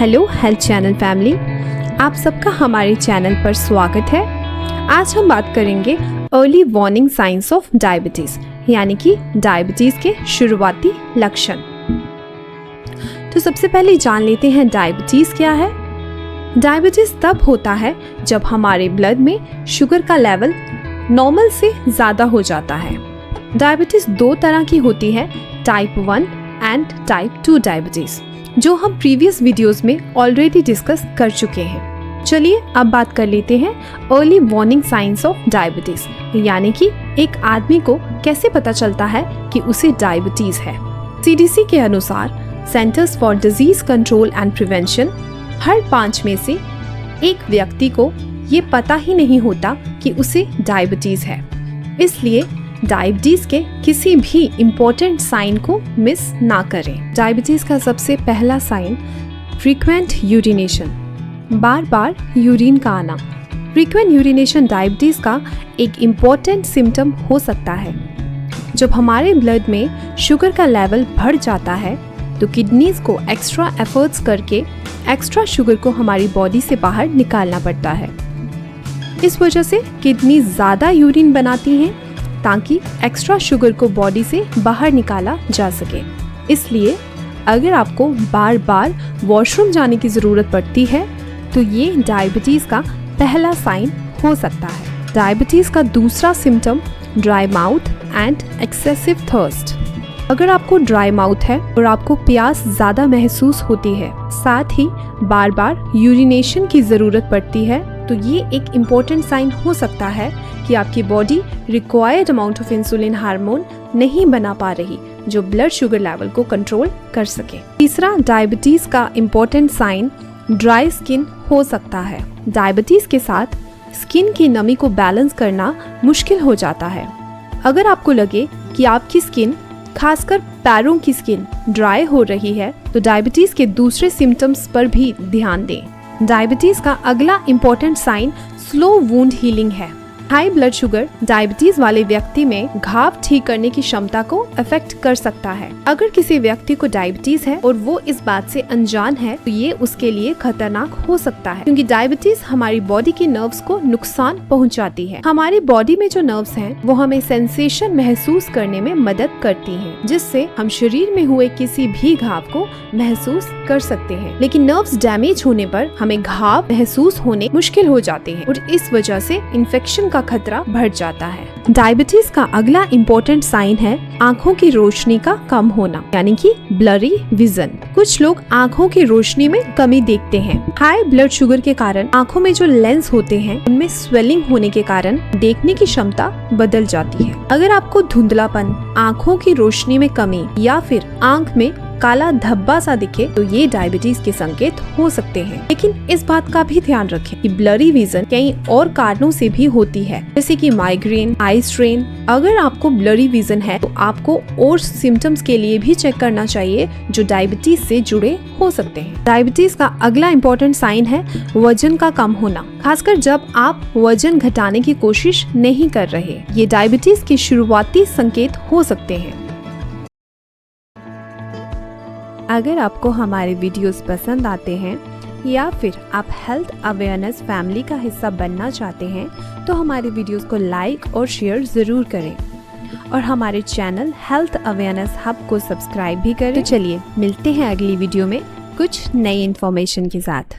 Hello health channel family, आप सबका हमारे चैनल पर स्वागत है। आज हम बात करेंगे early warning science of diabetes, यानी कि डायबिटीज़ के शुरुआती लक्षण। तो सबसे पहले जान लेते हैं डायबिटीज़ क्या है। डायबिटीज़ तब होता है जब हमारे ब्लड में शुगर का लेवल नॉर्मल से ज़्यादा हो जाता है। डायबिटीज़ दो तरह की होती है, टाइप 1 एंड टाइप 2 डायबिटीज़, जो हम प्रीवियस वीडियोस में ऑलरेडी डिस्कस कर चुके हैं। चलिए अब बात कर लेते हैं early warning science of diabetes, यानी कि एक आदमी को कैसे पता चलता है कि उसे डायबिटीज़ है। CDC के अनुसार centres for disease control and prevention, हर 5 में से एक व्यक्ति को ये पता ही नहीं होता कि उसे डायबिटीज़ है। इसलिए डायबिटीज़ के किसी भी इम्पोर्टेंट साइन को मिस ना करें। डायबिटीज़ का सबसे पहला साइन फ्रीक्वेंट यूरिनेशन, बार बार यूरिन का आना। फ्रीक्वेंट यूरिनेशन डायबिटीज़ का एक इम्पोर्टेंट सिम्टम हो सकता है। जब हमारे ब्लड में शुगर का लेवल बढ़ जाता है तो किडनीज को एक्स्ट्रा एफर्ट्स करके एक्स्ट्रा शुगर को हमारी बॉडी से बाहर निकालना पड़ता है। इस वजह से किडनी ज़्यादा यूरिन बनाती हैं ताकि एक्स्ट्रा शुगर को बॉडी से बाहर निकाला जा सके। इसलिए अगर आपको बार बार वॉशरूम जाने की ज़रूरत पड़ती है तो ये डायबिटीज़ का पहला साइन हो सकता है। डायबिटीज़ का दूसरा symptom dry mouth and excessive thirst. अगर आपको ड्राई माउथ है और आपको प्यास ज़्यादा महसूस होती है, साथ ही बार बार यूरिनेशन की ज़रूरत पड़ती है, तो ये एक इम्पोर्टेंट साइन हो सकता है कि आपकी body required amount of insulin hormone नहीं बना पा रही, जो ब्लड शुगर लेवल को कंट्रोल कर सके। तीसरा डायबिटीज़ का इम्पोर्टेंट साइन ड्राई स्किन हो सकता है। डायबिटीज़ के साथ स्किन की नमी को बैलेंस करना मुश्किल हो जाता है। अगर आपको लगे कि आपकी स्किन, खासकर पैरों की स्किन ड्राई हो रही है, तो डायबिटीज़ के दूसरे सिम्टम्स पर भी ध्यान दें। डायबिटीज़ का अगला important sign slow wound healing है। हाई ब्लड शुगर डायबिटीज वाले व्यक्ति में घाव ठीक करने की क्षमता को अफेक्ट कर सकता है। अगर किसी व्यक्ति को डायबिटीज है और वो इस बात से अनजान है तो ये उसके लिए खतरनाक हो सकता है, क्योंकि डायबिटीज हमारी बॉडी के नर्व्स को नुकसान पहुंचाती है। हमारी बॉडी में जो नर्व्स हैं वो हमें सेंसेशन महसूस करने में मदद करती हैं, जिससे हम शरीर में हुए किसी भी घाव को महसूस कर सकते हैं। लेकिन नर्व्स डैमेज होने पर हमें घाव महसूस होने मुश्किल हो जाते हैं और इस वजह से इन्फेक्शन का खतरा बढ़ जाता है। डायबिटीज का अगला इम्पोर्टेंट साइन है आंखों की रोशनी का कम होना, यानी कि ब्लरी विजन। कुछ लोग आंखों की रोशनी में कमी देखते हैं। हाई ब्लड शुगर के कारण आंखों में जो लेंस होते हैं उनमें स्वेलिंग होने के कारण देखने की क्षमता बदल जाती है। अगर आपको धुंधलापन, आंखों की रोशनी में कमी या फिर आंख में काला धब्बा सा दिखे तो ये डायबिटीज के संकेत हो सकते हैं। लेकिन इस बात का भी ध्यान रखें कि ब्लरी विजन कई और कारणों से भी होती है, जैसे कि माइग्रेन, आई स्ट्रेन। अगर आपको ब्लरी विजन है तो आपको और सिम्टम्स के लिए भी चेक करना चाहिए जो डायबिटीज से जुड़े हो सकते हैं। डायबिटीज का अगला इम्पोर्टेंट साइन है वजन का कम होना, खासकर जब आप वजन घटाने की कोशिश नहीं कर रहे। ये डायबिटीज के शुरुआती संकेत हो सकते हैं। अगर आपको हमारे वीडियोस पसंद आते हैं या फिर आप हेल्थ अवेयरनेस फैमिली का हिस्सा बनना चाहते हैं तो हमारे वीडियोस को लाइक और शेयर ज़रूर करें और हमारे चैनल हेल्थ अवेयरनेस हब को सब्सक्राइब भी करें। तो चलिए मिलते हैं अगली वीडियो में कुछ नई इन्फॉर्मेशन के साथ।